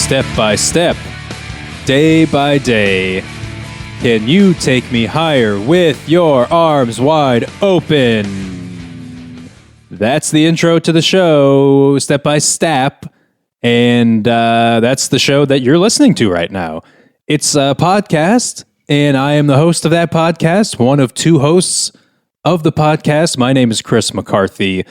Step by step, day by day. Can you take me higher with your arms wide open? That's the intro to the show, Step by Step. And that's the show that you're listening to right now. It's a podcast, and I am the host of that podcast, one of two hosts of the podcast. My name is Chris McCarthy,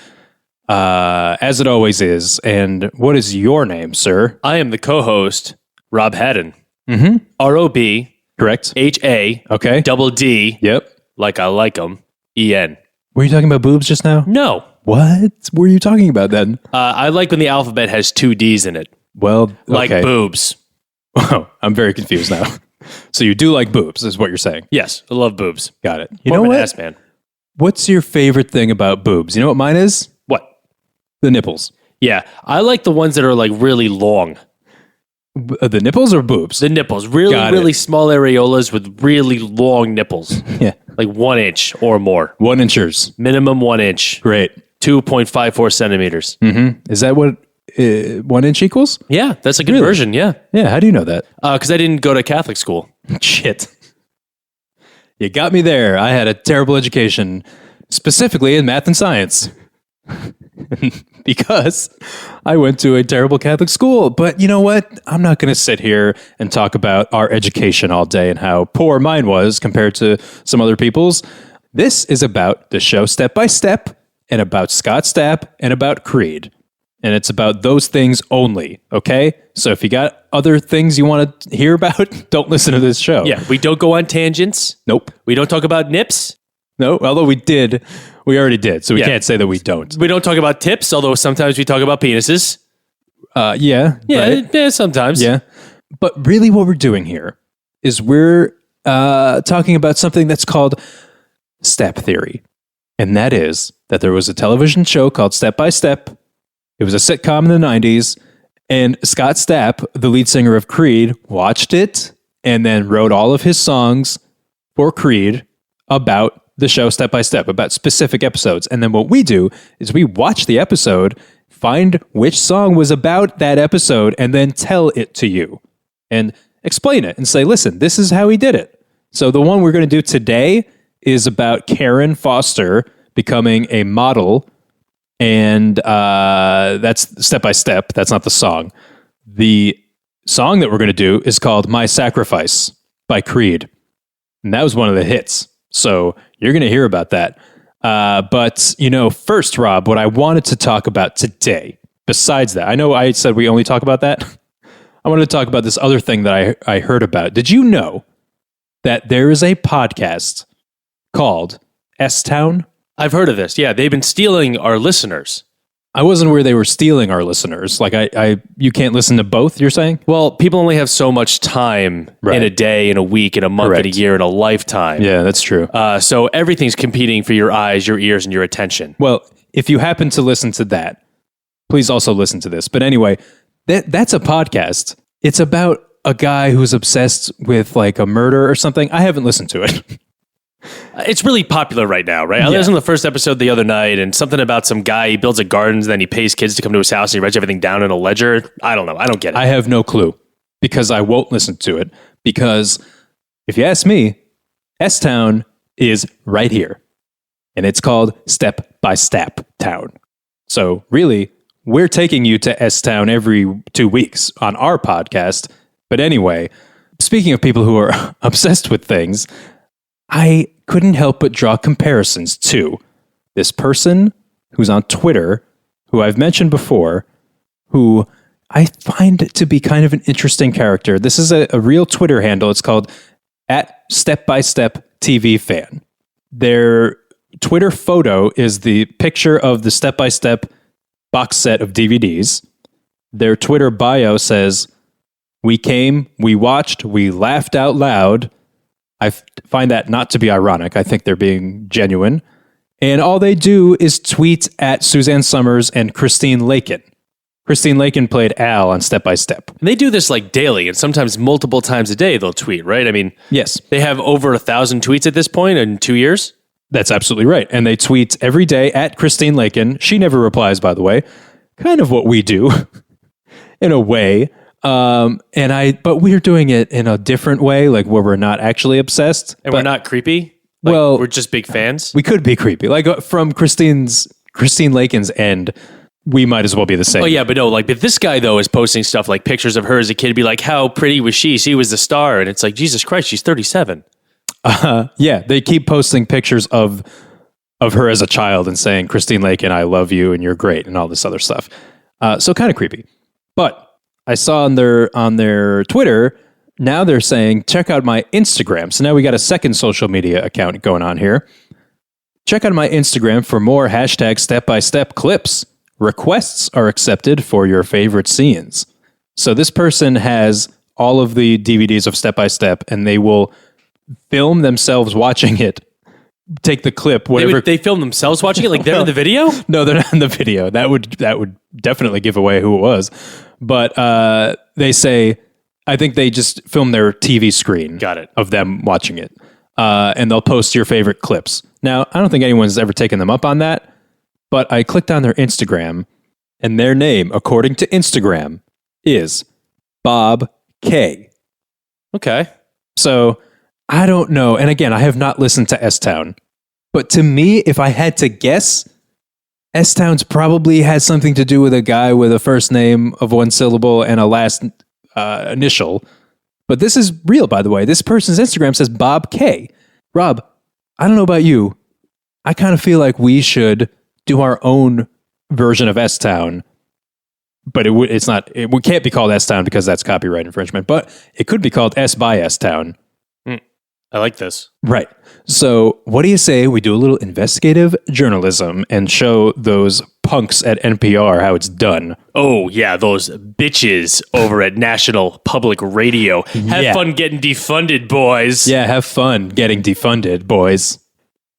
as it always is. And what is your name, sir? I am the co-host, Rob Haddon. Mm-hmm. R-O-B. Correct. H-A. Okay. Double D. Yep. Like I like them. E-N. Were you talking about boobs just now? No. What were you talking about then? I like when the alphabet has two D's in it. Well, Like okay. boobs. Oh, I'm very confused now. So you do like boobs, is what you're saying. Yes, I love boobs. Got it. You More know of an what? ass man. What's your favorite thing about boobs? You know what mine is? What? The nipples. Yeah, I like the ones that are like really long. The nipples or boobs? The nipples. Really, Got it. really small areolas with really long nipples. Yeah. Like 1 inch or more. 1 inchers. Minimum 1 inch. Great. 2.54 centimeters. Mm-hmm. Is that what 1 inch equals? Yeah, that's a good version. Yeah. Yeah. How do you know that? Because I didn't go to Catholic school. Shit. You got me there. I had a terrible education, specifically in math and science. Because I went to a terrible Catholic school. But you know what? I'm not going to sit here and talk about our education all day and how poor mine was compared to some other people's. This is about the show Step by Step and about Scott Stapp and about Creed. And it's about those things only, okay? So if you got other things you want to hear about, don't listen to this show. Yeah, we don't go on tangents. Nope. We don't talk about nips. No, although we already did, so we Yeah. can't say that we don't. We don't talk about tips, although sometimes we talk about penises. Yeah. Yeah, right. yeah, sometimes. Yeah. But really what we're doing here is we're talking about something that's called step theory. And that is that there was a television show called Step by Step. It was a sitcom in the 90s. And Scott Stapp, the lead singer of Creed, watched it and then wrote all of his songs for Creed about the show Step by Step, about specific episodes. And then what we do is we watch the episode, find which song was about that episode, and then tell it to you and explain it and say, listen, this is how he did it. So the one we're going to do today is about Karen Foster becoming a model. And that's Step by Step. That's not the song. The song that we're going to do is called My Sacrifice by Creed. And that was one of the hits. So you're going to hear about that. But, first, Rob, what I wanted to talk about today, besides that, I know I said we only talk about that. I wanted to talk about this other thing that I heard about. Did you know that there is a podcast called S-Town? I've heard of this. Yeah, they've been stealing our listeners. I wasn't aware they were stealing our listeners. Like you can't listen to both, you're saying? Well, people only have so much time Right. in a day, in a week, in a month, in Correct. a year, in a lifetime. Yeah, that's true. So everything's competing for your eyes, your ears, and your attention. Well, if you happen to listen to that, please also listen to this. But anyway, that's a podcast. It's about a guy who's obsessed with like a murder or something. I haven't listened to it. It's really popular right now, right? I Yeah. listened to the first episode the other night, and something about some guy, he builds a garden, and then he pays kids to come to his house, and he writes everything down in a ledger. I don't know. I don't get it. I have no clue because I won't listen to it. Because if you ask me, S-Town is right here. And it's called Step by Step Town. So really, we're taking you to S-Town every 2 weeks on our podcast. But anyway, speaking of people who are obsessed with things, I couldn't help but draw comparisons to this person who's on Twitter, who I've mentioned before, who I find to be kind of an interesting character. This is a real Twitter handle. It's called @StepByStepTVFan. Their Twitter photo is the picture of the Step by Step box set of DVDs. Their Twitter bio says, "We came, we watched, we laughed out loud." I find that not to be ironic. I think they're being genuine. And all they do is tweet at Suzanne Summers and Christine Lakin. Christine Lakin played Al on Step by Step. And they do this like daily, and sometimes multiple times a day they'll tweet, right? I mean, Yes, they have over 1,000 tweets at this point in 2 years. that's absolutely right. And they tweet every day at Christine Lakin. She never replies, by the way. Kind of what we do in a way. But we're doing it in a different way, like where we're not actually obsessed. And but we're not creepy. Like, Well- we're just big fans. we could be creepy. Like from Christine Lakin's end, we might as well be the same. Oh yeah, but no, like, but this guy though is posting stuff like pictures of her as a kid, be like, how pretty was she? She was the star, and it's like, Jesus Christ, she's 37. Yeah, they keep posting pictures of her as a child and saying, Christine Lakin, I love you and you're great and all this other stuff. So kind of creepy. But I saw on their Twitter, now they're saying, check out my Instagram. So now we got a second social media account going on here. Check out my Instagram for more hashtag step-by-step clips. Requests are accepted for your favorite scenes. So this person has all of the DVDs of Step by Step, and they will film themselves watching it. Take the clip, whatever. They film themselves watching it, like they're in the video. No, they're not in the video. That would definitely give away who it was. But they say, I think they just film their TV screen. Got it. Of them watching it, and they'll post your favorite clips. Now, I don't think anyone's ever taken them up on that. But I clicked on their Instagram, and their name, according to Instagram, is Bob K. Okay. So I don't know. And again, I have not listened to S-Town. But to me, if I had to guess, S-Town's probably has something to do with a guy with a first name of one syllable and a last initial. But this is real, by the way. This person's Instagram says Bob K. Rob, I don't know about you. I kind of feel like we should do our own version of S-Town, but it can't be called S-Town because that's copyright infringement, but it could be called S by S-Town. I like this. Right. So what do you say we do a little investigative journalism and show those punks at NPR how it's done? Oh yeah, those bitches over at National Public Radio. Have Yeah. fun getting defunded, boys. Yeah, have fun getting defunded, boys.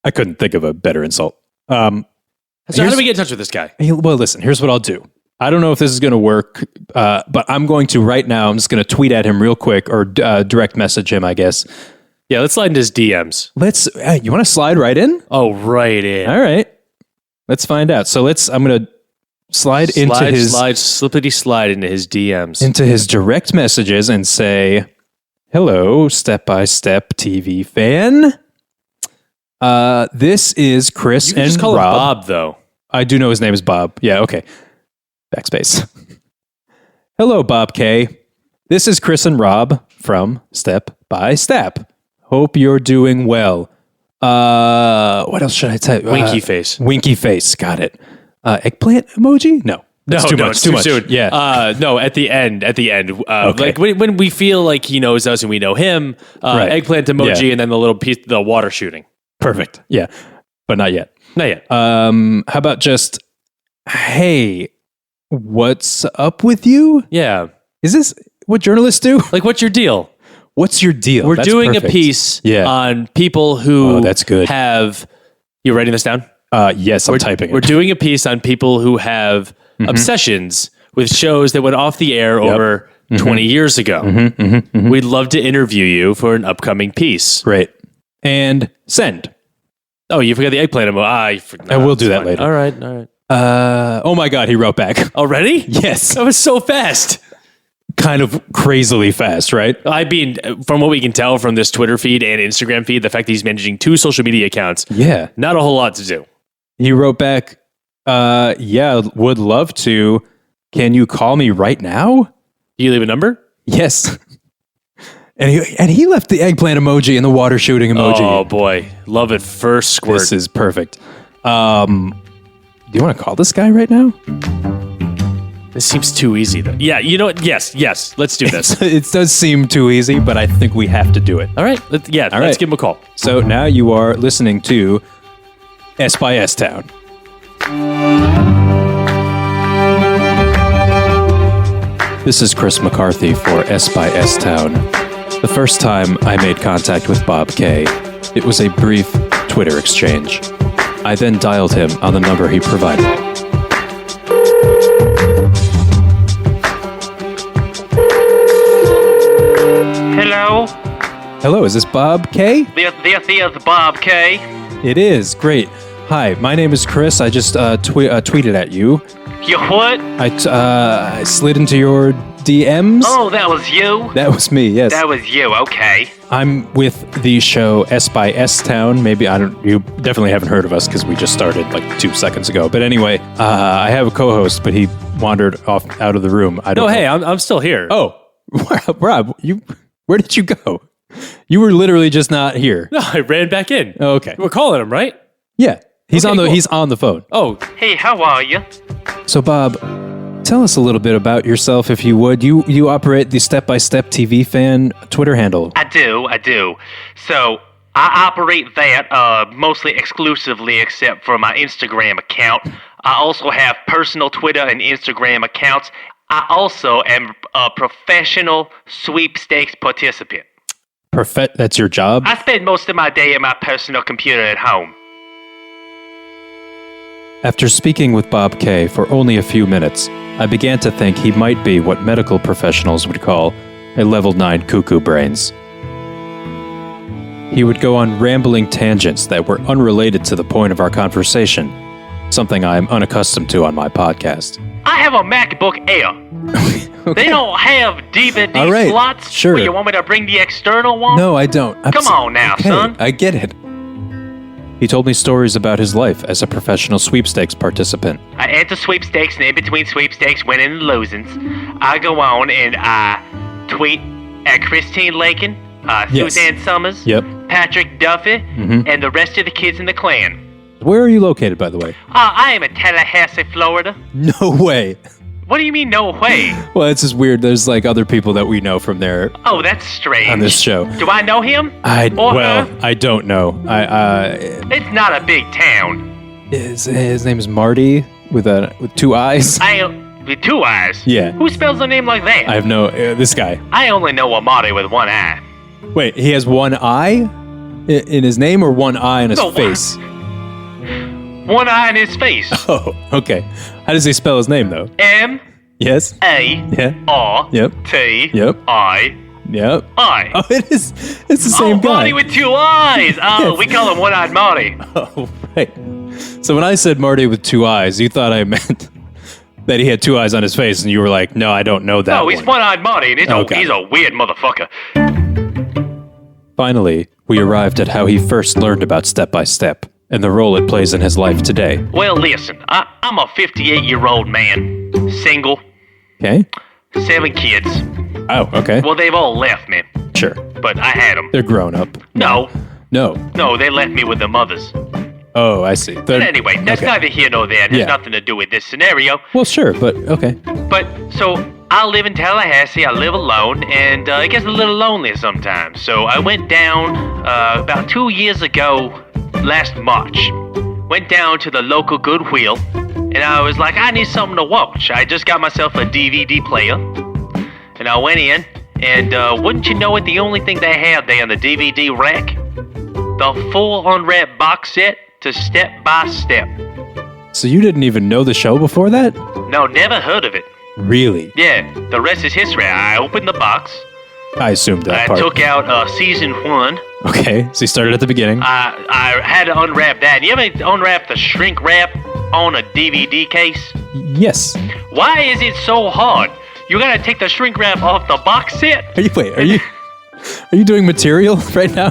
I couldn't think of a better insult. So how do we get in touch with this guy? Hey, well, listen, here's what I'll do. I don't know if this is going to work, but I'm going to right now, I'm just going to tweet at him real quick or direct message him, I guess. Yeah, let's slide into his DMs. You want to slide right in? Oh, right in. All right. Let's find out. So I'm going to slide slippity slide into his DMs. into his direct messages and say, hello, Step by Step TV fan. This is Chris You can and just call Rob. him Bob, though. I do know his name is Bob. Yeah, okay. Backspace. Hello, Bob K. This is Chris and Rob from Step by Step. Hope you're doing well. What else should I tell you? Winky face. Winky face. Got it. Eggplant emoji? No. That's too much. It's Too much. soon. Yeah. No, at the end. Okay. Like when we feel like he knows us and we know him, Right. eggplant emoji, Yeah. and then the little piece, the water shooting. Perfect. Yeah. But not yet. Not yet. How about just, hey, what's up with you? Yeah. Is this what journalists do? Like, what's your deal? What's your deal? We're That's doing perfect. a piece Yeah. on people who Oh, that's good. have. You writing this down? Yes, I'm typing We're it. doing a piece on people who have obsessions with shows that went off the air over 20 years ago. We'd love to interview you for an upcoming piece. Great. And send. Oh, you forgot the eggplant emoji. I will do that later. All right. Oh my God, he wrote back. Already? Yes. That was so fast. Kind of crazily fast, right? I mean, from what we can tell from this Twitter feed and Instagram feed, the fact that he's managing 2 social media accounts, Yeah. not a whole lot to do. He wrote back, yeah, would love to. Can you call me right now? You leave a number? Yes. And he left the eggplant emoji and the water shooting emoji. Oh boy, love it first squirt. This is perfect. Do you want to call this guy right now? This seems too easy though. Yeah, you know what? Yes, let's do this. It does seem too easy, but I think we have to do it. All right, let's right. give him a call. So now you are listening to S by S Town. This is Chris McCarthy for S by S Town. The first time I made contact with Bob K, it was a brief Twitter exchange. I then dialed him on the number he provided. Hello, Hello, is this Bob K? this is Bob K. It is. Great. Hi, my name is Chris. I just tweeted at you. You what? I slid into your DMs. Oh, that was you? That was me, yes. That was you, okay. I'm with the show S by S Town. Maybe you definitely haven't heard of us because we just started like 2 seconds ago. But anyway, I have a co-host, but he wandered off out of the room. I don't No, know. hey, I'm still here. Oh, Rob, where did you go? You were literally just not here. No, I ran back in. Oh, okay. We're calling him, right? Yeah. He's Okay, cool. he's on the phone. Oh, Hey, how are you? So Bob, tell us a little bit about yourself if you would. You operate the Step by Step TV fan Twitter handle. I do. So, I operate that mostly exclusively except for my Instagram account. I also have personal Twitter and Instagram accounts. I also am a professional sweepstakes participant. That's your job? I spend most of my day at my personal computer at home. After speaking with Bob Kay for only a few minutes, I began to think he might be what medical professionals would call a level 9 cuckoo brains. He would go on rambling tangents that were unrelated to the point of our conversation, something I am unaccustomed to on my podcast. I have a MacBook Air. They don't have DVD All right, slots. sure. Well, you want me to bring the external one? No, I don't. Come on now, okay, son. I get it. He told me stories about his life as a professional sweepstakes participant. I enter sweepstakes and in between sweepstakes, winning and losings, I go on and I tweet at Christine Lakin, Yes. Suzanne Summers, Yep. Patrick Duffy, and the rest of the kids in the clan. Where are you located, by the way? I am in Tallahassee, Florida. No way. What do you mean, no way? Well, it's just weird. There's like other people that we know from there Oh, that's strange. on this show. Do I know him? I Or her? I don't know. It's not a big town. His name is Marty with 2 eyes. With 2 eyes? Yeah. Who spells a name like that? I have no this guy. I only know a Marty with 1 eye. Wait, he has 1 eye in his name or 1 eye in his No, face? 1 eye in his face. Oh, okay. How does he spell his name though? M Yes. A Yeah. R Yep. T Yep. I Yep. I. Oh, it's the same guy. Marty with 2 eyes. Oh, Yes. we call him One-Eyed Marty. Oh, right. So when I said Marty with 2 eyes, you thought I meant that he had 2 eyes on his face, and you were like, "No, I don't know that." No, he's one. One-Eyed Marty, and Okay. he's a weird motherfucker. Finally, we arrived at how he first learned about Step by Step and the role it plays in his life today. Well, listen, I'm a 58-year-old man, single, Okay. 7 kids. Oh, okay. Well, they've all left me, Sure. but I had them. They're grown up. No, No. they left me with their mothers. Oh, I see. But anyway, that's okay. neither here nor there. It has Yeah. nothing to do with this scenario. Well, sure, but okay. But, so, I live in Tallahassee, I live alone, and it gets a little lonely sometimes. So I went down about 2 years ago, last March. Went down to the local Goodwill, and I was like, I need something to watch. I just got myself a DVD player, and I went in, and wouldn't you know it, the only thing they had there on the DVD rack? The full unwrapped box set to Step by Step. So you didn't even know the show before that? No, never heard of it. Really? Yeah, the rest is history. I opened the box. I assumed that I part. took out season 1. Okay, so you started at the beginning. I had to unwrap that. You ever unwrap the shrink wrap on a DVD case? Yes. Why is it so hard? You gotta take the shrink wrap off the box set? Are you doing material right now?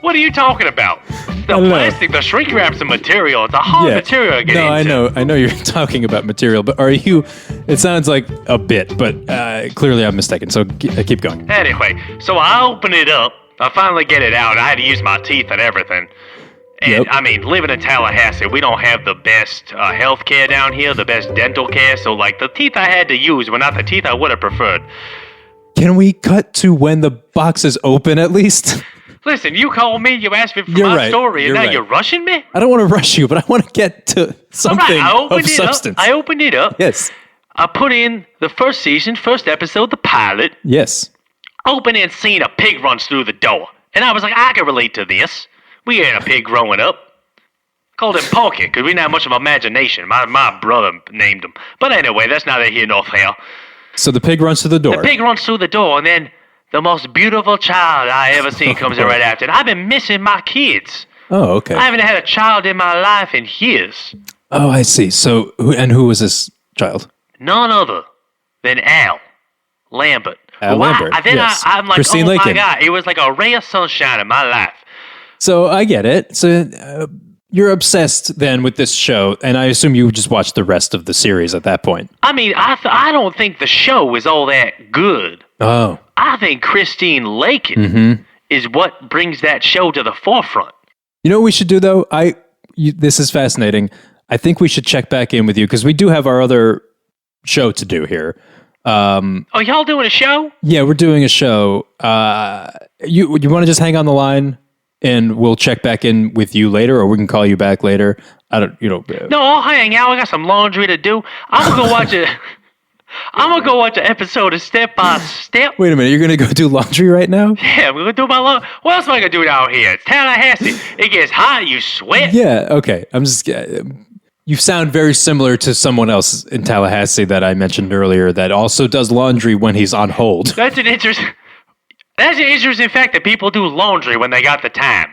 What are you talking about? The don't know. plastic, the shrink wrap's a material. It's a hard material to get No, into. I know you're talking about material, but are you? It sounds like a bit, but clearly I'm mistaken. So keep going. Anyway, so I open it up. I finally get it out. I had to use my teeth and everything. And, Yep. I mean, living in Tallahassee, we don't have the best health care down here, the best dental care. So, like, the teeth I had to use were not the teeth I would have preferred. Can we cut to when the box is open at least? Listen, you called me, you asked me for You're my right, story, and you're now right. you're rushing me? I don't want to rush you, but I want to get to something I opened of it substance. up. I opened it up. Yes. I put in the first season, first episode, the pilot. Yes. Open and seen a pig runs through the door. And I was like, I can relate to this. We had a pig growing up. Called him Porky, because we didn't have much of imagination. My brother named him. But anyway, that's neither here nor there. So the pig runs to the door. The pig runs through the door, and then the most beautiful child I ever seen comes in right after. And I've been missing my kids. Oh, okay. I haven't had a child in my life in years. Oh, I see. So, who was this child? None other than Al. Lambert. Al Lambert, Then yes. I'm like, Christine oh Lakin. my God, it was like a ray of sunshine in my life. So I get it. So you're obsessed then with this show, and I assume you just watched the rest of the series at that point. I mean, I don't think the show is all that good. Oh. I think Christine Lakin is what brings that show to the forefront. You know what we should do, though? This is fascinating. I think we should check back in with you, because we do have our other show to do here. Oh, y'all doing a show? Yeah, we're doing a show. You want to just hang on the line, and we'll check back in with you later, or we can call you back later. I don't, No, I'll hang out. I got some laundry to do. I'm gonna go watch it. I'm gonna go watch an episode of Step by Step. Wait a minute, you're gonna go do laundry right now? Yeah, I'm gonna do my laundry. What else am I gonna do down here? It's Tallahassee. It gets hot. You sweat. Yeah, okay. I'm just. You sound very similar to someone else in Tallahassee that I mentioned earlier that also does laundry when he's on hold. That's an interesting fact that people do laundry when they got the time.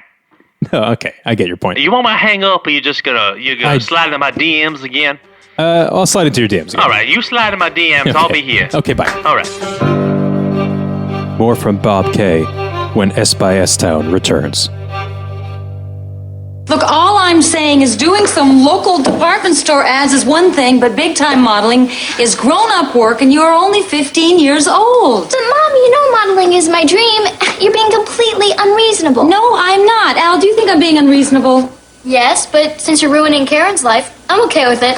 Oh, okay, I get your point. You want my hang up, or you're gonna slide into my DMs again? I'll slide into your DMs again. All right, you slide in my DMs. I'll be here. Okay, bye. All right. More from Bob K when S by S Town returns. Look, all I'm saying is doing some local department store ads is one thing, but big-time modeling is grown-up work, and you're only 15 years old. But, Mom, you know modeling is my dream. You're being completely unreasonable. No, I'm not. Al, do you think I'm being unreasonable? Yes, but since you're ruining Karen's life, I'm okay with it.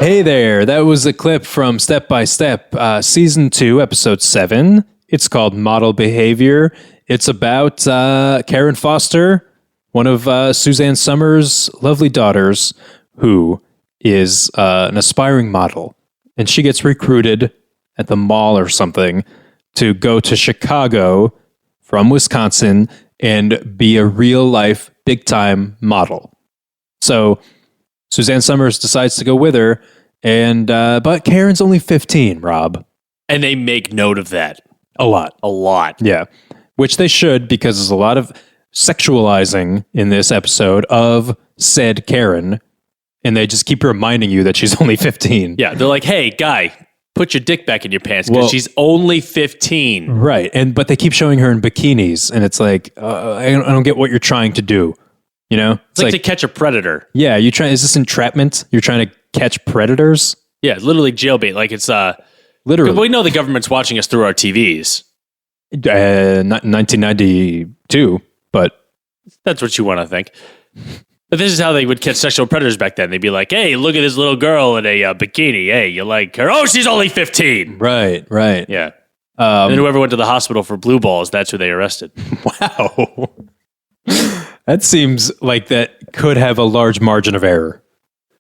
Hey there, that was a clip from Step by Step, Season 2, Episode 7. It's called Model Behavior. It's about Karen Foster, one of Suzanne Summers' lovely daughters, who is an aspiring model. And she gets recruited at the mall or something to go to Chicago from Wisconsin and be a real-life, big-time model. So Suzanne Summers decides to go with her, and but Karen's only 15, Rob. And they make note of that. A lot. A lot. Yeah. Which they should, because there's a lot of sexualizing in this episode of said Karen, and they just keep reminding you that she's only 15. Yeah, they're like, hey, guy, put your dick back in your pants because Well- she's only 15. Right. But they keep showing her in bikinis, and it's like, I don't get what you're trying to do. You know? It's like to catch a predator. Yeah, is this entrapment? You're trying to catch predators? Yeah, literally jailbait. Like it's Literally. we know the government's watching us through our TVs. Not 1992, but That's what you want to think. But this is how they would catch sexual predators back then. They'd be like, hey, look at this little girl in a bikini. Hey, you like her? Oh, she's only 15. right. Yeah. And whoever went to the hospital for blue balls, that's who they arrested. Wow. That seems like that could have a large margin of error.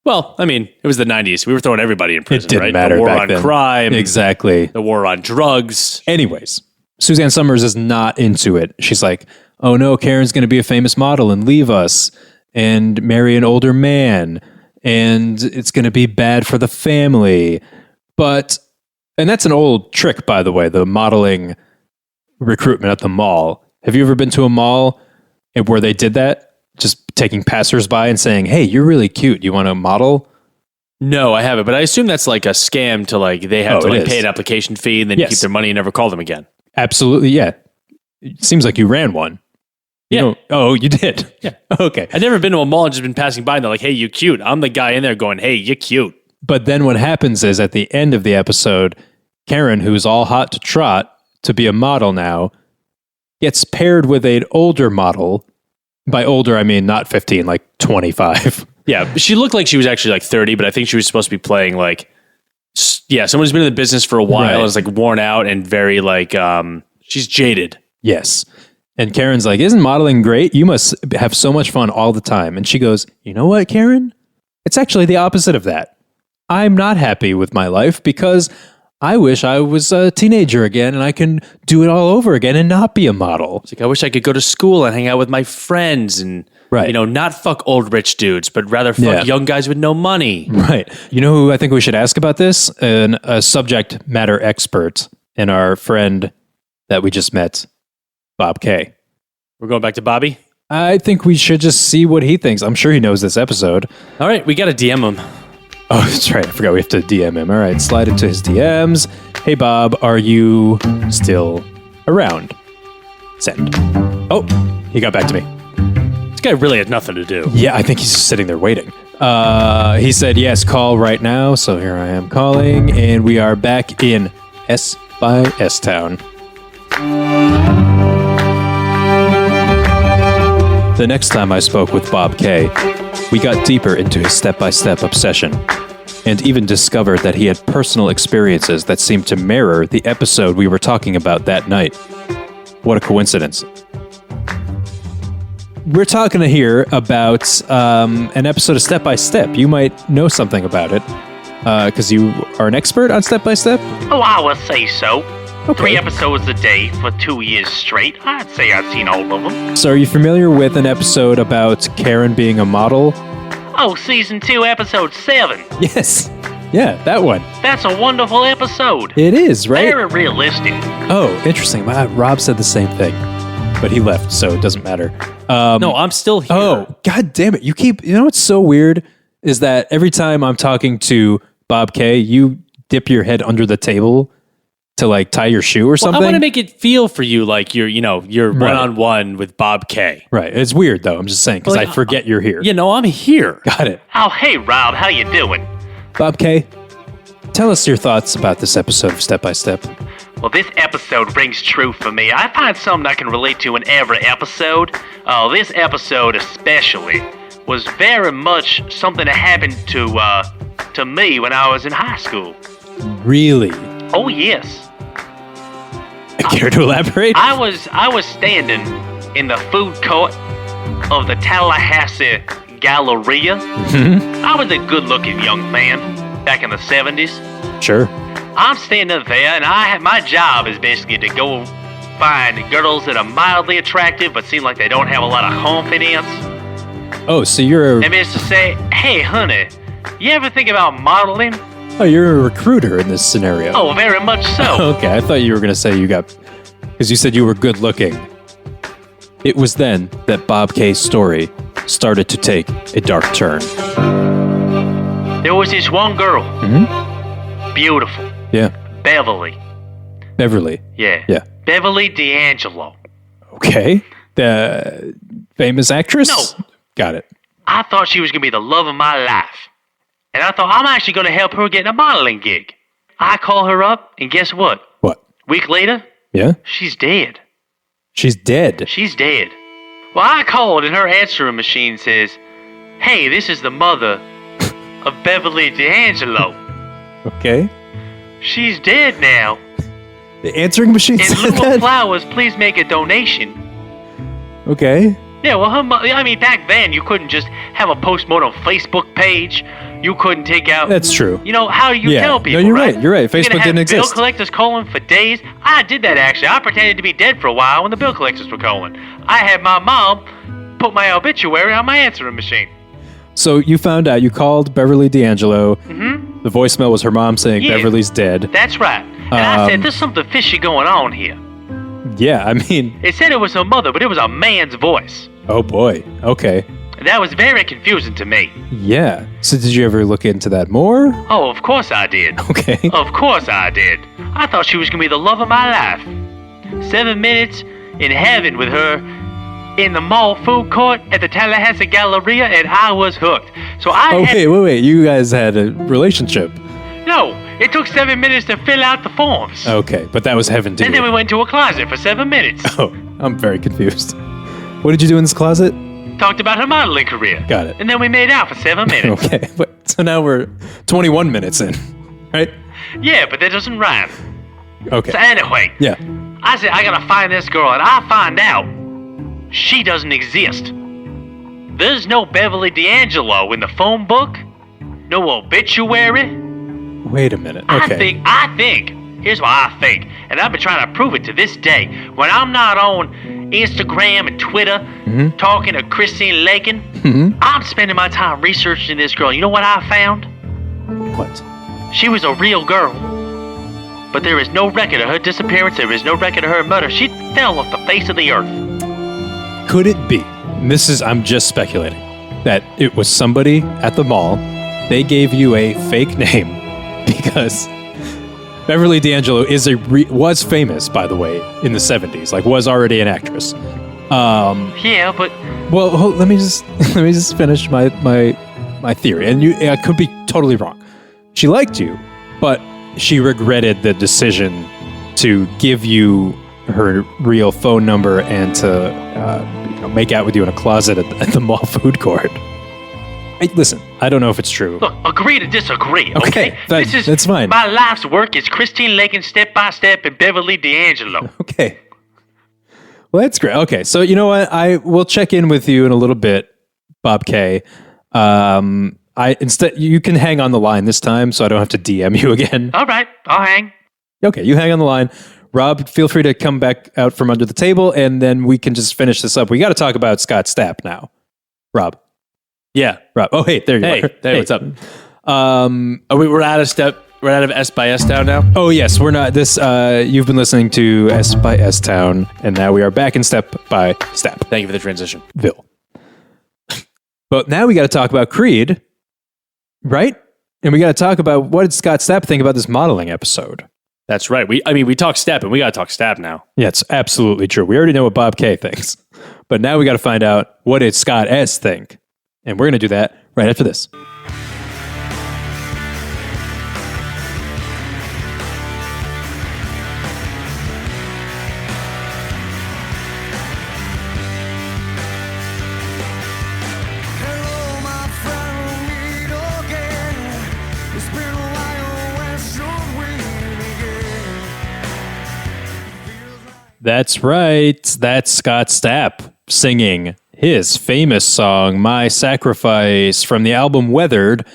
Well, I mean, it was the 90s. We were throwing everybody in prison, It didn't right? matter The war back on then. crime. Exactly. The war on drugs. Anyways, Suzanne Summers is not into it. She's like, oh no, Karen's going to be a famous model and leave us and marry an older man. And it's going to be bad for the family. And that's an old trick, by the way, the modeling recruitment at the mall. Have you ever been to a mall where they did that? Just taking passersby and saying, hey, you're really cute. You want to model? No, I haven't. But I assume that's like a scam to like, they have Oh, to it like is. pay an application fee and then Yes. keep their money and never call them again. Absolutely, yeah. It seems like you ran one. You Yeah. don't- oh, you did? Yeah. Okay. I've never been to a mall and just been passing by and they're like, hey, you cute. I'm the guy in there going, hey, you cute. But then what happens is at the end of the episode, Karen, who's all hot to trot to be a model now, gets paired with an older model. By older, I mean not 15, like 25. Yeah, she looked like she was actually like 30, but I think she was supposed to be playing like, someone who's been in the business for a while Right. and is like worn out and very like, she's jaded. Yes. And Karen's like, isn't modeling great? You must have so much fun all the time. And she goes, you know what, Karen? It's actually the opposite of that. I'm not happy with my life because I wish I was a teenager again and I can do it all over again and not be a model. It's like, I wish I could go to school and hang out with my friends and, Right. not fuck old rich dudes, but rather fuck Yeah. young guys with no money. Right. You know who I think we should ask about this? A subject matter expert and our friend that we just met, Bob K. We're going back to Bobby. I think we should just see what he thinks. I'm sure he knows this episode. All right, we got to DM him. Oh, that's right. I forgot we have to DM him. All right, slide into his DMs. Hey, Bob, are you still around? Send. Oh, he got back to me. This guy really had nothing to do. Yeah, I think he's just sitting there waiting. He said, yes, call right now. So here I am calling, and we are back in S by S Town. The next time I spoke with Bob K, we got deeper into his step-by-step obsession, and even discovered that he had personal experiences that seemed to mirror the episode we were talking about that night. What a coincidence. We're talking here about an episode of Step by Step. You might know something about it, because you are an expert on Step by Step. Oh, I would say so. Okay. 3 episodes a day for 2 years straight. I'd say I've seen all of them. So are you familiar with an episode about Karen being a model? Oh, season 2, episode 7. Yes. Yeah, that one. That's a wonderful episode. It is, right? Very realistic. Oh, interesting. Rob said the same thing, but he left, so it doesn't matter. No, I'm still here. Oh, God damn it. You know what's so weird is that every time I'm talking to Bob K, you dip your head under the table to like tie your shoe or something. I want to make it feel for you like you're one-on-one with Bob K. Right. It's weird though. I'm just saying because I forget you're here. You know, I'm here. Got it. Oh, hey, Rob, how you doing? Bob K, tell us your thoughts about this episode of Step by Step. Well, this episode rings true for me. I find something I can relate to in every episode. Oh, this episode especially was very much something that happened to me when I was in high school. Really? Oh, yes. Care to elaborate? I was standing in the food court of the Tallahassee Galleria. Mm-hmm. I was a good-looking young man back in the 70s. Sure. I'm standing there, and my job is basically to go find girls that are mildly attractive but seem like they don't have a lot of confidence. Oh, so you're And it's to say, hey, honey, you ever think about modeling? you're a recruiter in this scenario. Oh, very much so. Okay, I thought you were going to say because you said you were good looking. It was then that Bob K's story started to take a dark turn. There was this one girl. Mm-hmm. Beautiful. Yeah. Beverly. Beverly. Yeah. Yeah. Beverly D'Angelo. Okay. The famous actress? No. Got it. I thought she was going to be the love of my life. And I thought, I'm actually going to help her get a modeling gig. I call her up, and guess what? What? Week later, Yeah? she's dead. She's dead. She's dead. Well, I called, and her answering machine says, hey, this is the mother of Beverly D'Angelo. Okay. She's dead now. The answering machine In said lieu of that? flowers, please make a donation. Okay. Yeah, well, back then, you couldn't just have a postmortem Facebook page. You couldn't take out... That's true. You know, how do you Yeah. tell No, people, you're right? right. You're right. You're Facebook gonna have didn't bill exist. collectors calling for days. I did that, actually. I pretended to be dead for a while when the bill collectors were calling. I had my mom put my obituary on my answering machine. So you found out, you called Beverly D'Angelo. Mm-hmm. The voicemail was her mom saying Yeah. Beverly's dead. That's right. And I said, there's something fishy going on here. Yeah, I mean, It said it was her mother, but it was a man's voice. oh boy. Okay. That was very confusing to me. Yeah. So did you ever look into that more? Oh, of course I did. Okay. Of course I did. I thought she was going to be the love of my life. 7 minutes in heaven with her in the mall food court at the Tallahassee Galleria, and I was hooked. So I had... Wait. You guys had a relationship. No, it took 7 minutes to fill out the forms. Okay, but that was heaven to And then we you. went to a closet for 7 minutes. Oh, I'm very confused. What did you do in this closet? Talked about her modeling career. Got it. And then we made out for 7 minutes. Okay, but so now we're 21 minutes in, right? Yeah, but that doesn't rhyme. Okay. So anyway, Yeah. I said, I gotta find this girl, and I find out she doesn't exist. There's no Beverly D'Angelo in the phone book, no obituary. Wait a minute. I Okay. think, here's what I think, and I've been trying to prove it to this day. When I'm not on Instagram and Twitter talking to Christine Lakin, I'm spending my time researching this girl. You know what I found? What? She was a real girl. But there is no record of her disappearance. There is no record of her murder. She fell off the face of the earth. Could it be? I'm just speculating, that it was somebody at the mall. They gave you a fake name because Beverly D'Angelo was famous, by the way, in the 70s. Like, was already an actress. Yeah, but Well, let me just finish my theory, and I could be totally wrong. She liked you, but she regretted the decision to give you her real phone number and to make out with you in a closet at the mall food court. Listen, I don't know if it's true. look, agree to disagree, okay? Okay, that's fine. My life's work is Christine Lakin, Step by Step, and Beverly D'Angelo. Okay. Well, that's great. Okay, so you know what? I will check in with you in a little bit, Bob K. You can hang on the line this time, so I don't have to DM you again. All right, I'll hang. Okay, you hang on the line. Rob, feel free to come back out from under the table, and then we can just finish this up. We got to talk about Scott Stapp now. Rob. Yeah. Rob. Oh, hey, there you are. Hey, what's up? We're out of step. We're out of S by S Town now. Oh, yes, we're not. You've been listening to S by S Town, and now we are back in Step by Step. Thank you for the transition. Ville. But now we got to talk about Creed, right? And we got to talk about what did Scott Stapp think about this modeling episode. That's right. We talk Step, and we got to talk Stapp now. Yeah, it's absolutely true. We already know what Bob K thinks, but now we got to find out what did Scott S think, and we're going to do that right after this. That's right. That's Scott Stapp singing his famous song, My Sacrifice, from the album Weathered.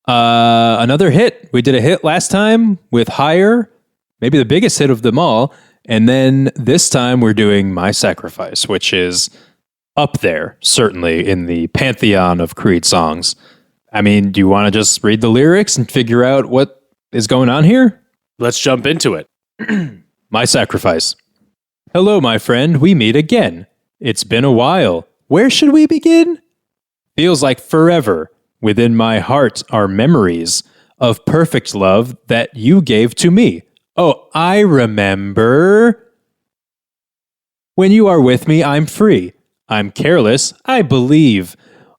Another hit. We did a hit last time with Higher, maybe the biggest hit of them all. And then this time we're doing My Sacrifice, which is up there, certainly, in the pantheon of Creed songs. I mean, do you want to just read the lyrics and figure out what is going on here? Let's jump into it. My Sacrifice. Hello, my friend. We meet again. It's been a while. Where should we begin? Feels like forever. Within my heart are memories of perfect love that you gave to me. Oh, I remember. When you are with me, I'm free. I'm careless. I believe.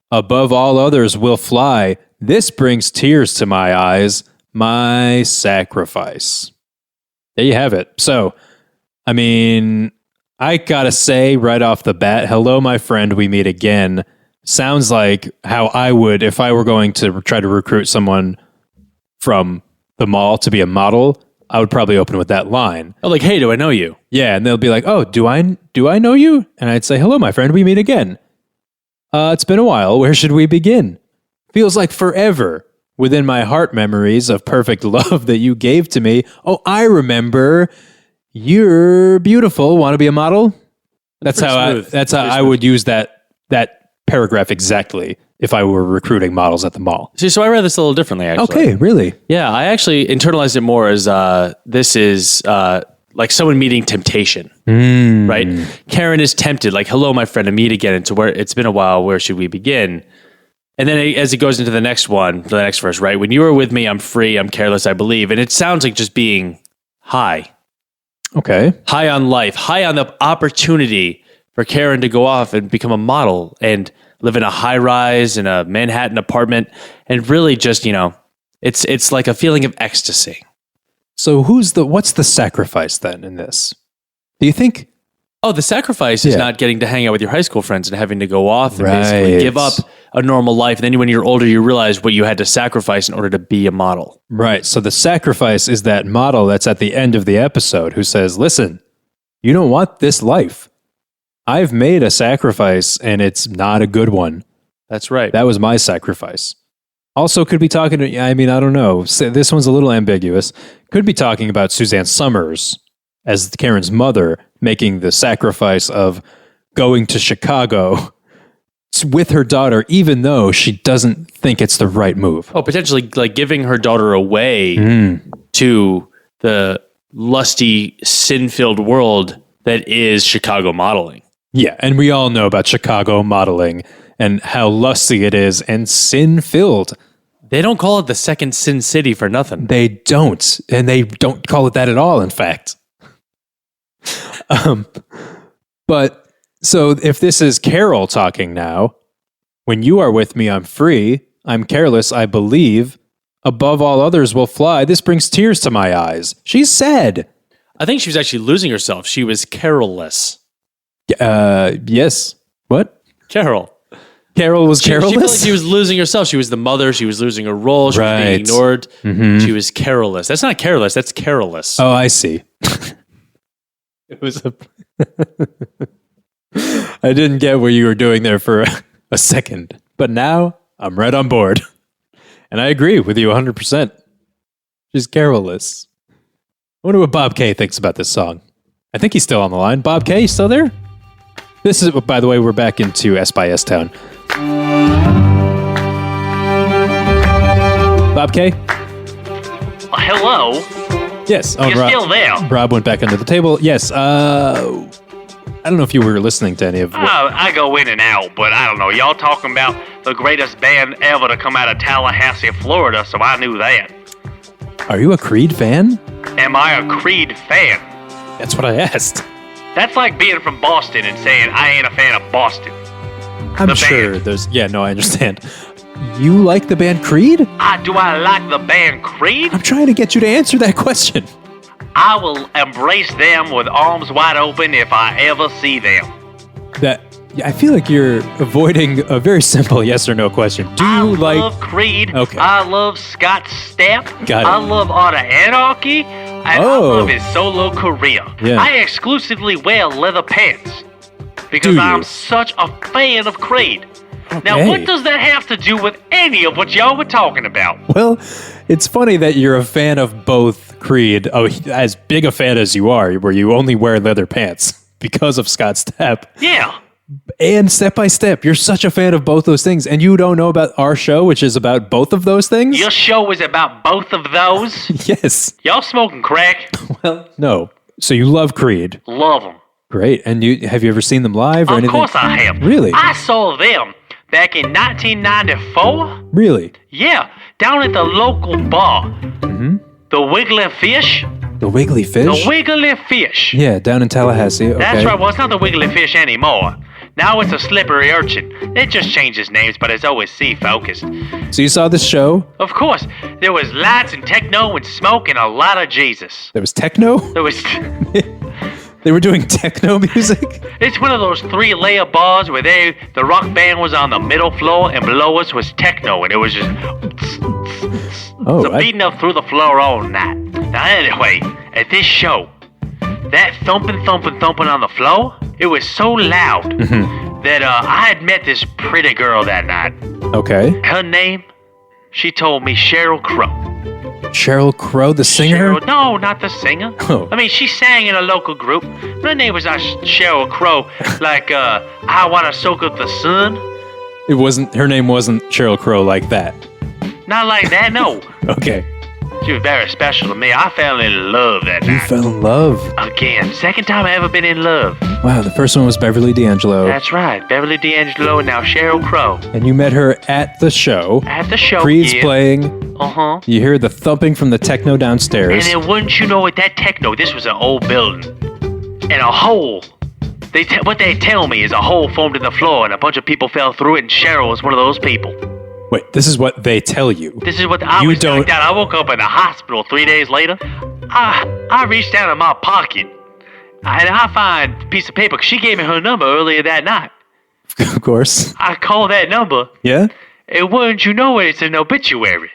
Above all others will fly. This brings tears to my eyes. My sacrifice. There you have it. So, I mean, I gotta say right off the bat, hello, my friend, we meet again. Sounds like how I would if I were going to try to recruit someone from the mall to be a model. I would probably open with that line. Oh, like, hey, do I know you? Yeah, and they'll be like, oh, do I know you? And I'd say, hello, my friend, we meet again. It's been a while. Where should we begin? Feels like forever. Within my heart memories of perfect love that you gave to me. Oh, I remember. You're beautiful. Want to be a model? That's how I would use that paragraph exactly if I were recruiting models at the mall. See, so I read this a little differently, actually. Okay, really? Yeah, I actually internalized it more as this is like someone meeting temptation, right? Karen is tempted, like, hello, my friend, to meet again. And to where it's been a while, where should we begin? And then as it goes into the next verse, right? When you are with me, I'm free, I'm careless, I believe. And it sounds like just being high. Okay. High on life, high on the opportunity for Karen to go off and become a model and live in a high rise in a Manhattan apartment. And really just, it's like a feeling of ecstasy. So what's the sacrifice then in this? Do you think? Oh, the sacrifice is not getting to hang out with your high school friends and having to go off and basically give up a normal life. And then when you're older, you realize what you had to sacrifice in order to be a model. Right. So the sacrifice is that model that's at the end of the episode who says, listen, you don't want this life. I've made a sacrifice and it's not a good one. That's right. That was my sacrifice. Also could be talking to, I don't know. This one's a little ambiguous. Could be talking about Suzanne Summers as Karen's mother making the sacrifice of going to Chicago with her daughter, even though she doesn't think it's the right move. Oh, potentially like giving her daughter away to the lusty, sin-filled world that is Chicago modeling. Yeah, and we all know about Chicago modeling and how lusty it is and sin-filled. They don't call it the second Sin City for nothing. They don't. And they don't call it that at all, in fact. But so if this is Carol talking now, when you are with me, I'm free. I'm careless, I believe. Above all others will fly. This brings tears to my eyes. She's sad. I think she was actually losing herself. She was carol-less. Yes. What? Carol. Carol was She felt like careless? she was losing herself. She was the mother. She was losing her role. She was Right. being ignored. She was careless. That's not careless. That's careless. Oh, I see. It was a. I didn't get what you were doing there for a second, but now I'm right on board. And I agree with you 100%. She's careless. I wonder what Bob K thinks about this song. I think he's still on the line. Bob K, you still there? This is, by the way, we're back into S by S Town. Bob K? Hello? Yes. Oh, You're still there. Rob went back under the table. Yes. I don't know if you were listening to any of what, I go in and out, but I don't know. Y'all talking about the greatest band ever to come out of Tallahassee, Florida, so I knew that. Are you a Creed fan? Am I a Creed fan? That's what I asked. That's like being from Boston and saying I ain't a fan of Boston. I'm The sure band. there's. Yeah, no, I understand. You like the band Creed? Do I like the band Creed? I'm trying to get you to answer that question. I will embrace them with arms wide open if I ever see them. I feel like you're avoiding a very simple yes or no question. Do I you like? love Creed. Okay. I love Scott Stapp. Got it. I love Art of Anarchy. And Oh. I love his solo career. Yeah. I exclusively wear leather pants because Do you? I'm such a fan of Creed. Now, Okay. what does that have to do with any of what y'all were talking about? Well, it's funny that you're a fan of both Creed. Oh, as big a fan as you are, where you only wear leather pants because of Scott Stapp Yeah. and Step by Step. You're such a fan of both those things, and you don't know about our show, which is about both of those things. Your show is about both of those? Yes. Y'all smoking crack? Well, no. So you love Creed. Love them. Great. And have you ever seen them live or Of anything? course I have. Really? I saw them back in 1994. Really? Yeah, down at the local bar. Mm-hmm. The Wiggly Fish. The Wiggly Fish? The Wiggly Fish. Yeah, down in Tallahassee. Okay. That's right. Well, it's not the Wiggly Fish anymore. Now it's a Slippery Urchin. It just changes names, but it's always sea-focused. So you saw this show? Of course, there was lights and techno and smoke and a lot of Jesus. There was techno? There was... They were doing techno music? It's one of those 3-layer bars where the rock band was on the middle floor and below us was techno, and it was just Oh, so beating up through the floor all night. Now anyway, at this show, that thumping on the floor, it was so loud that I had met this pretty girl that night. okay. Her name, she told me Sheryl Crow. Sheryl Crow, the singer? No, not the singer. Oh. I mean, she sang in a local group. Her name was not Sheryl Crow, like, I Wanna Soak Up the Sun. Her name wasn't Sheryl Crow like that. Not like that, no. Okay. She was very special to me. I fell in love that You night. fell in love. Again, second time I ever been in love. Wow, the first one was Beverly D'Angelo. That's right, Beverly D'Angelo and now Sheryl Crow. And you met her at the show. At the show, Creed's yeah. playing. Uh-huh. You hear the thumping from the techno downstairs. And then wouldn't you know it, that techno, this was an old building. And a hole. What they tell me is a hole formed in the floor and a bunch of people fell through it and Cheryl was one of those people. Wait, this is what they tell you. This is what I You was don't- like that. I woke up in the hospital 3 days later. I reached down in my pocket and I find a piece of paper. She gave me her number earlier that night. Of course. I called that number, Yeah? and wouldn't you know it, it's an obituary.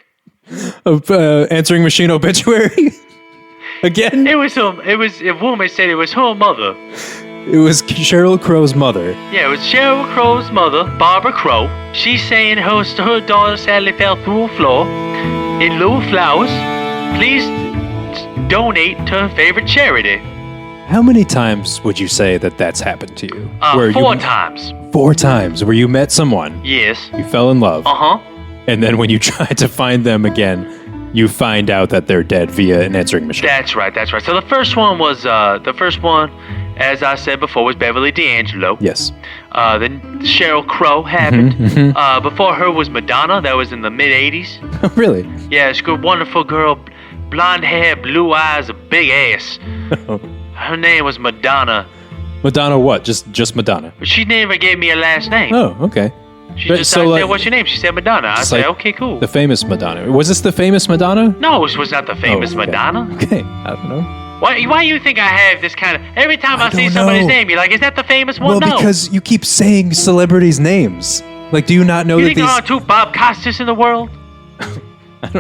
Answering machine obituary? Again? It was a woman said it was her mother. It was Sheryl Crow's mother. Yeah, it was Sheryl Crow's mother, Barbara Crow. She's saying her daughter sadly fell through a floor. In lieu of flowers, please donate to her favorite charity. How many times would you say that that's happened to you? Where 4 times. 4 times where you met someone, Yes. you fell in love, Uh-huh. and then when you try to find them again, you find out that they're dead via an answering machine. That's right. So the first one was, as I said before, was Beverly D'Angelo. Yes. Then Sheryl Crow happened. Before her was Madonna. That was in the mid 80s. Really? Yeah, she's a good, wonderful girl. Blonde hair, blue eyes, a big ass. Her name was Madonna. Madonna what? Just Madonna. But she never gave me a last name. Oh, okay. She But just so, I like- said, what's your name? She said Madonna. I Just said, like okay, cool. The famous Madonna. Was this the famous Madonna? No, this was not the famous Oh, okay. Madonna. Okay, I don't know. Why you think I have this kind of... Every time I see don't somebody's know. name, you're like, is that the famous one? Well, No. because you keep saying celebrities' names. Like, do you not know You that think there these? are two Bob Costas in the world?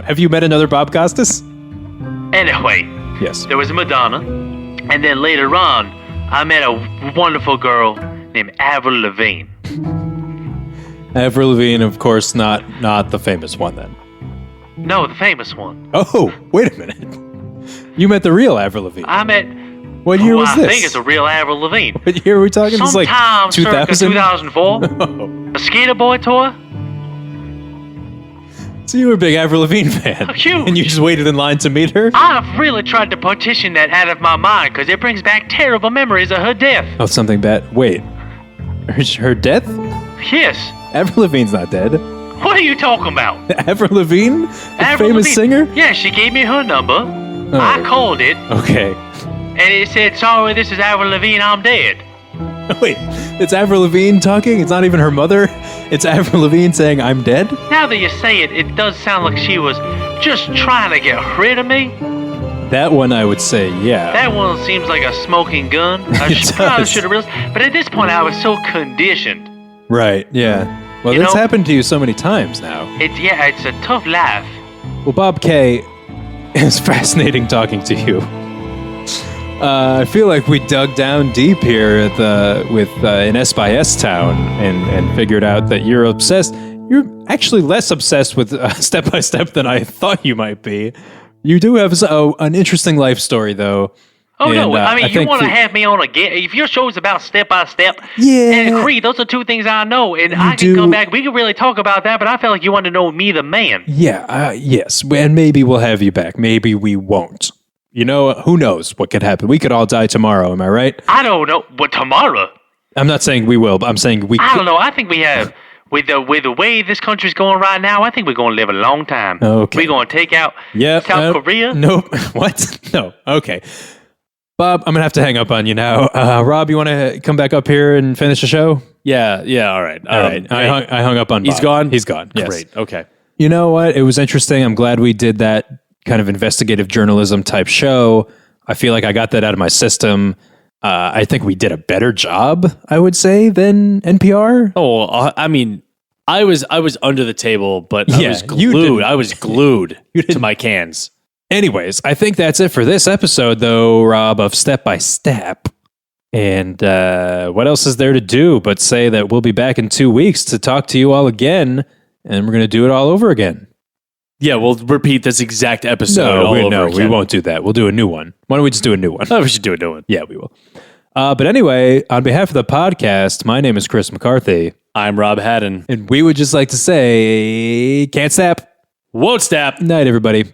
Have you met another Bob Costas? Anyway, Yes. there was a Madonna. And then later on, I met a wonderful girl named Avril Lavigne. Avril Lavigne, of course, not the famous one then. No, the famous one. Oh, wait a minute. You met the real Avril Lavigne. I met... What year who was I this? think it's a real Avril Lavigne. What year are we talking? It's like Sometime circa 2000. 2004. A Skater Boy tour. So you were a big Avril Lavigne fan, Huge. and you just waited in line to meet her. I've really tried to partition that out of my mind because it brings back terrible memories of her death. Oh, something bad. Wait, her death? Yes. Avril Lavigne's not dead. What are you talking about? Avril Lavigne, the Avril famous Lavigne. singer. Yeah, she gave me her number. Oh. I called it, Okay. and it said, sorry, this is Avril Lavigne, I'm dead. Wait, it's Avril Lavigne talking? It's not even her mother? It's Avril Lavigne saying, I'm dead? Now that you say it, it does sound like she was just trying to get rid of me. That one I would say, yeah. That one seems like a smoking gun. I It probably does. should have realized. But at this point, I was so conditioned. Right, yeah. Well, You that's know- happened to you so many times now. It's a tough life. Well, Bob K, it's fascinating talking to you. I feel like we dug down deep here in S by S Town and figured out that you're obsessed. You're actually less obsessed with Step by Step than I thought you might be. You do have an interesting life story, though. Oh, no. And, I mean, you think want to that- have me on again. If your show is about step by step Yeah. and Creed, those are two things I know. And I can do- come back. We can really talk about that, but I felt like you wanted to know me, the man. Yeah, yes. And maybe we'll have you back. Maybe we won't. You know, who knows what could happen? We could all die tomorrow, am I right? I don't know. But tomorrow, I'm not saying we will, but I'm saying we I could. don't know. I think we have. With the way this country's going right now, I think we're going to live a long time. Okay. We're going to take out Yeah. South Korea. Nope. What? No. Okay. Bob, I'm going to have to hang up on you now. Rob, you want to come back up here and finish the show? Yeah, all right. All right. I hung up on He's Bob. gone? He's gone. Yes. Great. Okay. You know what? It was interesting. I'm glad we did that kind of investigative journalism type show. I feel like I got that out of my system. I think we did a better job, I would say, than NPR. Oh, I mean, I was under the table, but I Yeah, was you glued. didn't. I was glued to didn't. my cans. Anyways, I think that's it for this episode, though, Rob, of Step by Step. And what else is there to do but say that we'll be back in 2 weeks to talk to you all again, and we're going to do it all over again. Yeah, we'll repeat this exact episode. all over we again. won't do that. We'll do a new one. Why don't we just do a new one? Oh, we should do a new one. Yeah, we will. But anyway, on behalf of the podcast, my name is Chris McCarthy, I'm Rob Haddon. and we would just like to say, can't stop. Won't stop. Night, everybody.